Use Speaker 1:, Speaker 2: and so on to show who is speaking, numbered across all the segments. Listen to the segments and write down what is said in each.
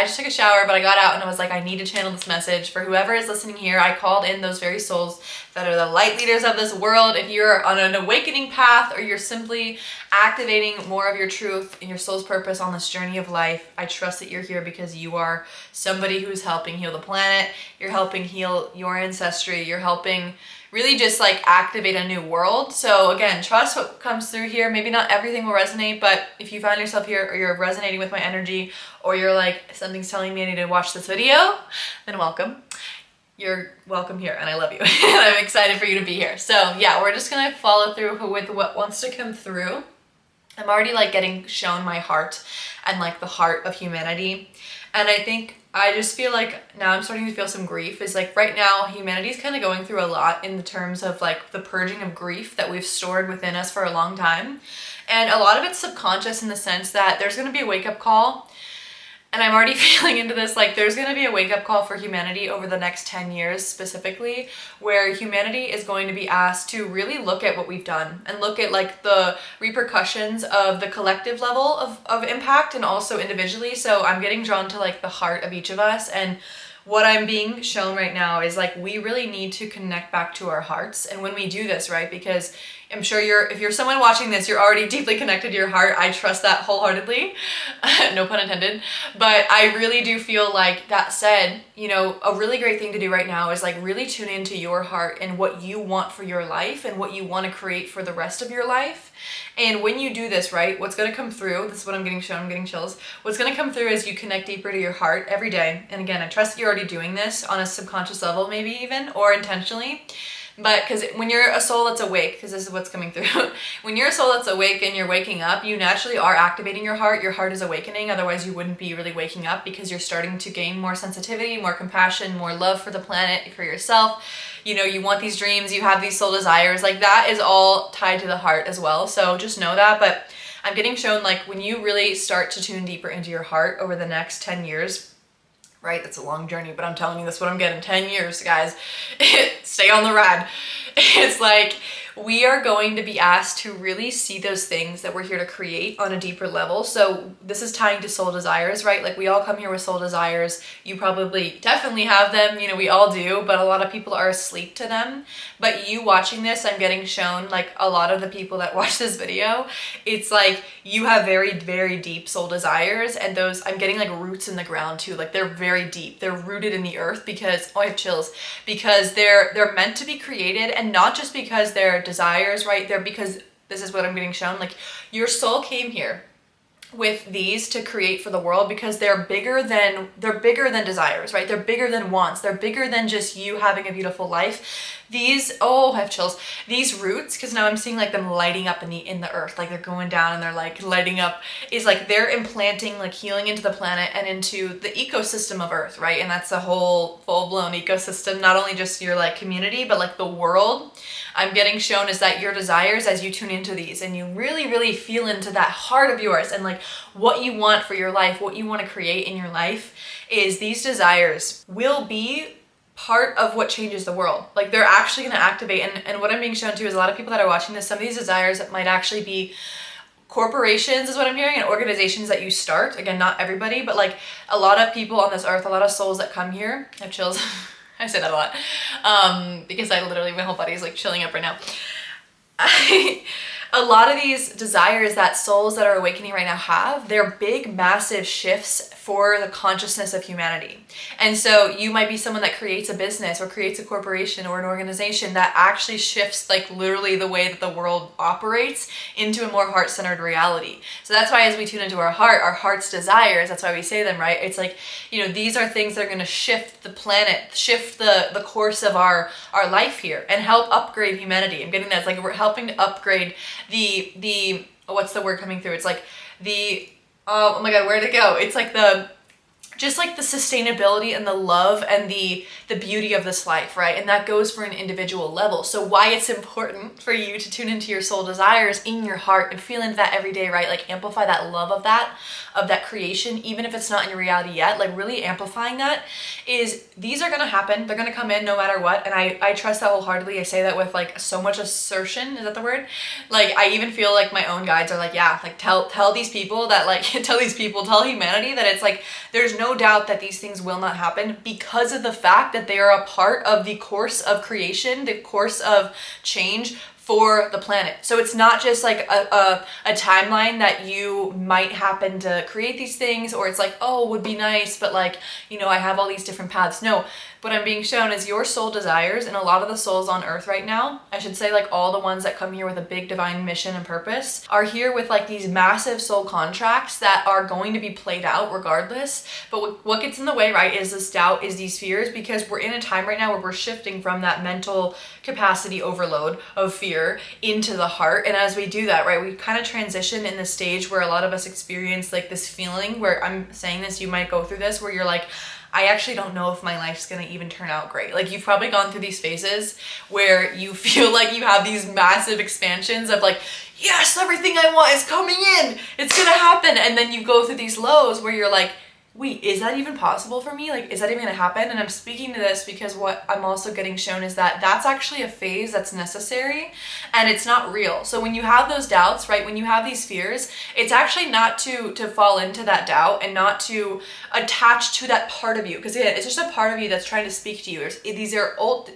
Speaker 1: I just took a shower, but I got out and I was like, I need to channel this message for whoever is listening here. I called in those very souls that are the light leaders of this world. If you're on an awakening path or you're simply activating more of your truth and your soul's purpose on this journey of life, I trust that you're here because you are somebody who's helping heal the planet. You're helping heal your ancestry. You're helping really just like activate a new world. So again, trust what comes through here. Maybe not everything will resonate, but if you find yourself here or you're resonating with my energy, or you're like, something's telling me I need to watch this video, then welcome. You're welcome here and I love you. And I'm excited for you to be here. So yeah, we're just gonna follow through with what wants to come through. I'm already like getting shown my heart and like the heart of humanity. And I think I just feel like now I'm starting to feel some grief. Is like right now humanity's kind of going through a lot in the terms of like the purging of grief that we've stored within us for a long time. And a lot of it's subconscious in the sense that there's going to be a wake-up call. And I'm already feeling into this, like there's going to be a wake-up call for humanity over the next 10 years specifically, where humanity is going to be asked to really look at what we've done and look at like the repercussions of the collective level of impact and also individually. So I'm getting drawn to like the heart of each of us, and what I'm being shown right now is like we really need to connect back to our hearts. And when we do this, right, because I'm sure if you're someone watching this, you're already deeply connected to your heart. I trust that wholeheartedly, no pun intended. But I really do feel like, that said, you know, a really great thing to do right now is like really tune into your heart and what you want for your life and what you want to create for the rest of your life. And when you do this, right, what's going to come through, this is what I'm getting shown, I'm getting chills. What's going to come through is you connect deeper to your heart every day. And again, I trust that you're already doing this on a subconscious level, maybe even, or intentionally. But because when you're a soul that's awake, because this is what's coming through, when you're a soul that's awake and you're waking up, you naturally are activating your heart. Your heart is awakening. Otherwise, you wouldn't be really waking up, because you're starting to gain more sensitivity, more compassion, more love for the planet, for yourself. You know, you want these dreams, you have these soul desires. Like that is all tied to the heart as well. So just know that. But I'm getting shown like when you really start to tune deeper into your heart over the next 10 years, right? That's a long journey, but I'm telling you, that's what I'm getting. 10 years, guys. Stay on the ride. It's like we are going to be asked to really see those things that we're here to create on a deeper level. So this is tying to soul desires, right? Like we all come here with soul desires. You probably definitely have them, you know, we all do, but a lot of people are asleep to them. But you watching this, I'm getting shown like a lot of the people that watch this video, it's like you have very, very deep soul desires, and those, I'm getting like roots in the ground too. Like they're very deep. They're rooted in the earth because, oh, I have chills, because they're meant to be created, and not just because they're desires, right? They're because this is what I'm getting shown. Like your soul came here with these to create for the world because they're bigger than desires, right? They're bigger than wants. They're bigger than just you having a beautiful life. These, oh, I have chills. These roots, because now I'm seeing like them lighting up in the earth, like they're going down and they're like lighting up, is like they're implanting like healing into the planet and into the ecosystem of earth, right? And that's a whole full-blown ecosystem, not only just your like community, but like the world. I'm getting shown is that your desires, as you tune into these and you really, really feel into that heart of yours and like what you want for your life, what you want to create in your life, is these desires will be part of what changes the world. Like they're actually going to activate. And what I'm being shown to is a lot of people that are watching this, some of these desires that might actually be corporations is what I'm hearing, and organizations that you start. Again, not everybody, but like a lot of people on this earth, a lot of souls that come here. I have chills. I say that a lot because I literally, my whole body is like chilling up right now. A lot of these desires that souls that are awakening right now have, they're big, massive shifts for the consciousness of humanity. And so you might be someone that creates a business or creates a corporation or an organization that actually shifts like literally the way that the world operates into a more heart-centered reality. So that's why as we tune into our heart, our heart's desires, that's why we say them, right? It's like, you know, these are things that are going to shift the planet, shift the course of our life here and help upgrade humanity. I'm getting that. It's like we're helping to upgrade the what's the word coming through? It's like the, oh my God, where'd it go? It's like just like the sustainability and the love and the beauty of this life, right? And that goes for an individual level. So why it's important for you to tune into your soul desires in your heart and feel into that every day, right? Like amplify that love of that creation, even if it's not in your reality yet, like really amplifying that, is these are gonna happen. They're gonna come in no matter what. And I trust that wholeheartedly. I say that with like so much assertion. Is that the word? Like I even feel like my own guides are like, yeah, like tell these people that like, tell humanity that it's like, there's no no doubt that these things will not happen because of the fact that they are a part of the course of creation, the course of change for the planet. So it's not just like a timeline that you might happen to create these things, or it's like, oh, would be nice, but like, you know, I have all these different paths. No, what I'm being shown is your soul desires, and a lot of the souls on earth right now, I should say like all the ones that come here with a big divine mission and purpose, are here with like these massive soul contracts that are going to be played out regardless. But what gets in the way, right, is this doubt, is these fears, because we're in a time right now where we're shifting from that mental capacity overload of fear into the heart. And as we do that, right, we kind of transition in the stage where a lot of us experience like this feeling where, I'm saying this, you might go through this, where you're like, I actually don't know if my life's gonna even turn out great. Like, you've probably gone through these phases where you feel like you have these massive expansions of like, yes, everything I want is coming in, it's gonna happen. And then you go through these lows where you're like, wait, is that even possible for me? Like, is that even gonna happen? And I'm speaking to this because what I'm also getting shown is that that's actually a phase that's necessary, and it's not real. So when you have those doubts, right, when you have these fears, it's actually not to fall into that doubt and not to attach to that part of you, because again, it's just a part of you that's trying to speak to you. These are old,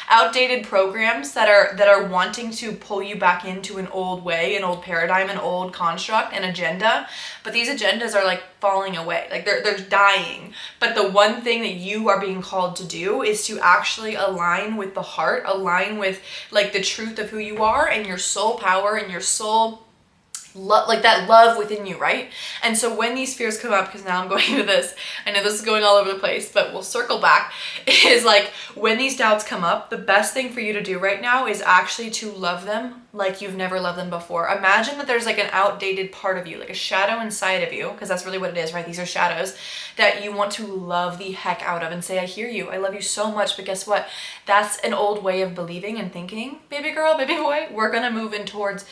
Speaker 1: outdated programs that are wanting to pull you back into an old way, an old paradigm, an old construct, an agenda. But these agendas are like falling away, like they're dying. But the one thing that you are being called to do is to actually align with the heart, align with like the truth of who you are and your soul power and your soul like that love within you, right? And so when these fears come up, because now I'm going into this, I know this is going all over the place, but we'll circle back, is like when these doubts come up, the best thing for you to do right now is actually to love them like you've never loved them before. Imagine that there's like an outdated part of you, like a shadow inside of you, because that's really what it is, right? These are shadows that you want to love the heck out of and say, I hear you, I love you so much. But guess what? That's an old way of believing and thinking, baby girl, baby boy. We're gonna move towards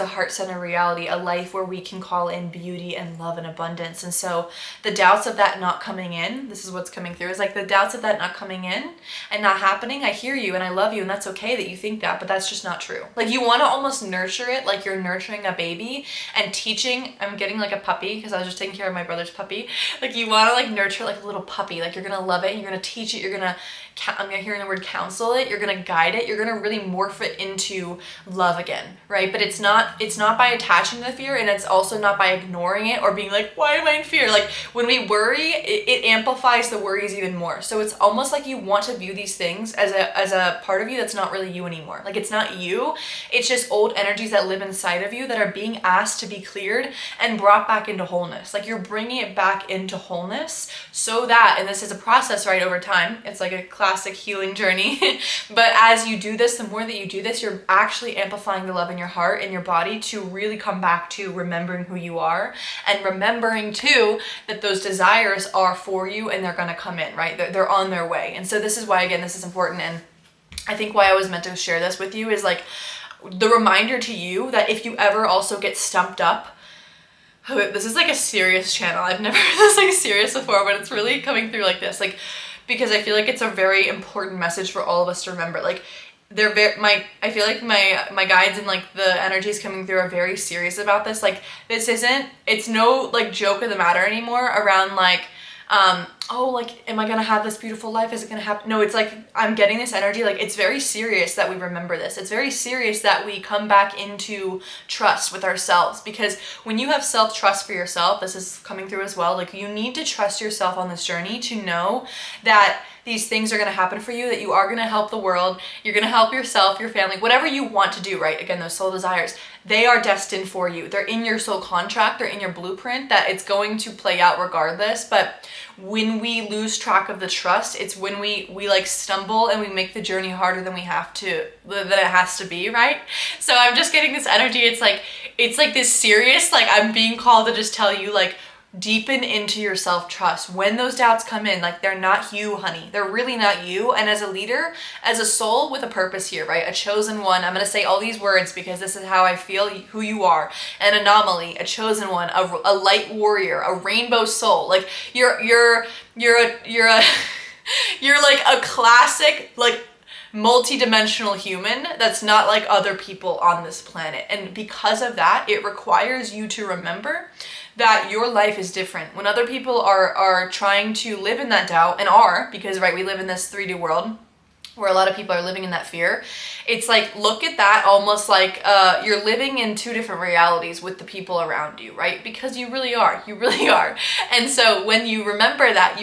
Speaker 1: a heart-centered reality, a life where we can call in beauty and love and abundance. And so the doubts of that not coming in, this is what's coming through, is like the doubts of that not coming in and not happening. I hear you and I love you, and that's okay that you think that, but that's just not true. Like, you want to almost nurture it like you're nurturing a baby and teaching. I'm getting like a puppy because I was just taking care of my brother's puppy. Like, you want to like nurture like a little puppy. Like, you're gonna love it, you're gonna teach it, I'm hearing the word counsel it, you're gonna guide it, you're gonna really morph it into love again, right? But it's not by attaching to the fear, and it's also not by ignoring it or being like, why am I in fear? Like, when we worry, it amplifies the worries even more. So it's almost like you want to view these things as a part of you that's not really you anymore. Like, it's not you, it's just old energies that live inside of you that are being asked to be cleared and brought back into wholeness. Like, you're bringing it back into wholeness so that, and this is a process, right, over time. It's like a classic healing journey. But as you do this, the more that you do this, you're actually amplifying the love in your heart and your body to really come back to remembering who you are, and remembering too that those desires are for you and they're going to come in, right? They're on their way. And so this is why, again, this is important. And I think why I was meant to share this with you is like the reminder to you that if you ever also get stumped up, this is like a serious channel. I've never heard this like serious before, but it's really coming through like this, like, because I feel like it's a very important message for all of us to remember. Like, I feel like my guides and like the energies coming through are very serious about this. Like, it's no like joke of the matter anymore around like, oh, like, am I gonna have this beautiful life? Is it gonna happen? No, it's like, I'm getting this energy. Like, it's very serious that we remember this. It's very serious that we come back into trust with ourselves, because when you have self-trust for yourself, this is coming through as well. Like, you need to trust yourself on this journey to know that these things are going to happen for you, that you are going to help the world, you're going to help yourself, your family, whatever you want to do, right? Again, those soul desires, they are destined for you. They're in your soul contract, they're in your blueprint, that it's going to play out regardless. But when we lose track of the trust, it's when we like stumble and we make the journey harder than it has to be, right? So I'm just getting this energy. It's like this serious, like, I'm being called to just tell you, like, deepen into your self-trust. When those doubts come in, like, they're not you, honey. They're really not you. And as a leader, as a soul with a purpose here, right? A chosen one. I'm going to say all these words because this is how I feel who you are. An anomaly, a chosen one, a light warrior, a rainbow soul. Like, you're like a classic, like, multi-dimensional human that's not like other people on this planet. And because of that, it requires you to remember that your life is different. When other people are trying to live in that doubt, and are, because right, we live in this 3D world where a lot of people are living in that fear, it's like, look at that almost like you're living in two different realities with the people around you, right? Because you really are. And so when you remember that,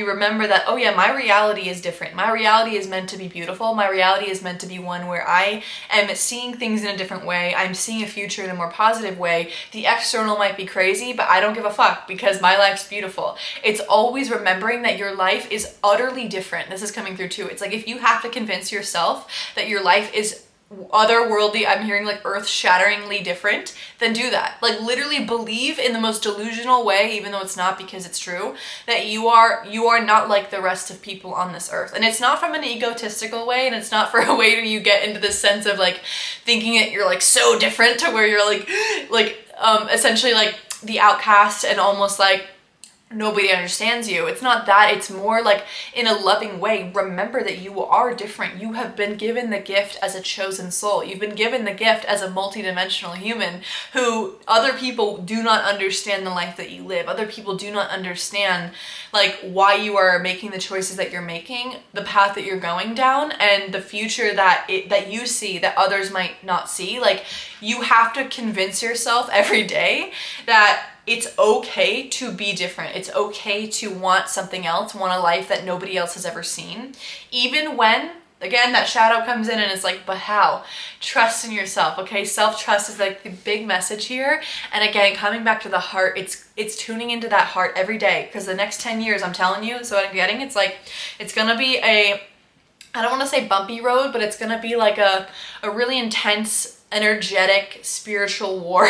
Speaker 1: oh yeah, my reality is different. My reality is meant to be beautiful. My reality is meant to be one where I am seeing things in a different way. I'm seeing a future in a more positive way. The external might be crazy, but I don't give a fuck because my life's beautiful. It's always remembering that your life is utterly different. This is coming through too. It's like, if you have to convince yourself that your life is otherworldly, I'm hearing like earth-shatteringly different, then do that. Like, literally believe in the most delusional way, even though it's not, because it's true, that you are not like the rest of people on this earth. And it's not from an egotistical way, and it's not for a way where you get into this sense of like thinking that you're like so different to where you're like essentially like the outcast and almost like nobody understands you. It's not that. It's more like in a loving way. Remember that you are different. You have been given the gift as a chosen soul. You've been given the gift as a multidimensional human who other people do not understand the life that you live. Other people do not understand like why you are making the choices that you're making, the path that you're going down, and the future that you see that others might not see. Like, you have to convince yourself every day that it's okay to be different. It's okay to want something else, want a life that nobody else has ever seen. Even when, again, that shadow comes in and it's like, but how? Trust in yourself, okay? Self-trust is like the big message here. And again, coming back to the heart, it's tuning into that heart every day, because the next 10 years, I'm telling you, so what I'm getting, it's like, it's gonna be I don't wanna say bumpy road, but it's gonna be like a really intense, energetic, spiritual war.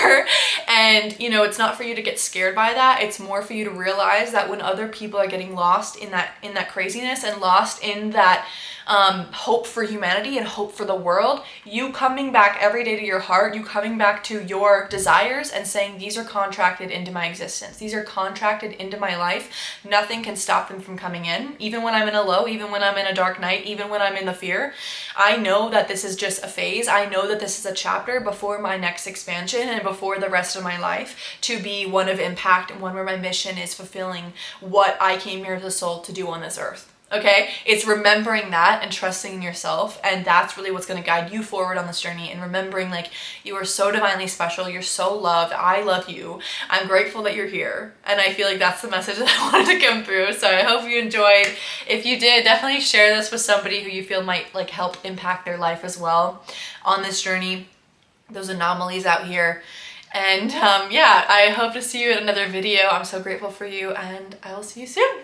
Speaker 1: And you know, it's not for you to get scared by that. It's more for you to realize that when other people are getting lost in that craziness and lost in that hope for humanity and hope for the world, you coming back every day to your heart, you coming back to your desires and saying, these are contracted into my existence. These are contracted into my life. Nothing can stop them from coming in. Even when I'm in a low, even when I'm in a dark night, even when I'm in the fear, I know that this is just a phase. I know that this is a chapter before my next expansion and before the rest of my life to be one of impact and one where my mission is fulfilling what I came here as a soul to do on this earth. Okay, it's remembering that and trusting in yourself, and that's really what's going to guide you forward on this journey. And remembering, like, you are so divinely special, you're so loved, I love you, I'm grateful that you're here. And I feel like that's the message that I wanted to come through. So I hope you enjoyed. If you did, definitely share this with somebody who you feel might like help impact their life as well on this journey, those anomalies out here. And yeah, I hope to see you in another video. I'm so grateful for you, and I will see you soon.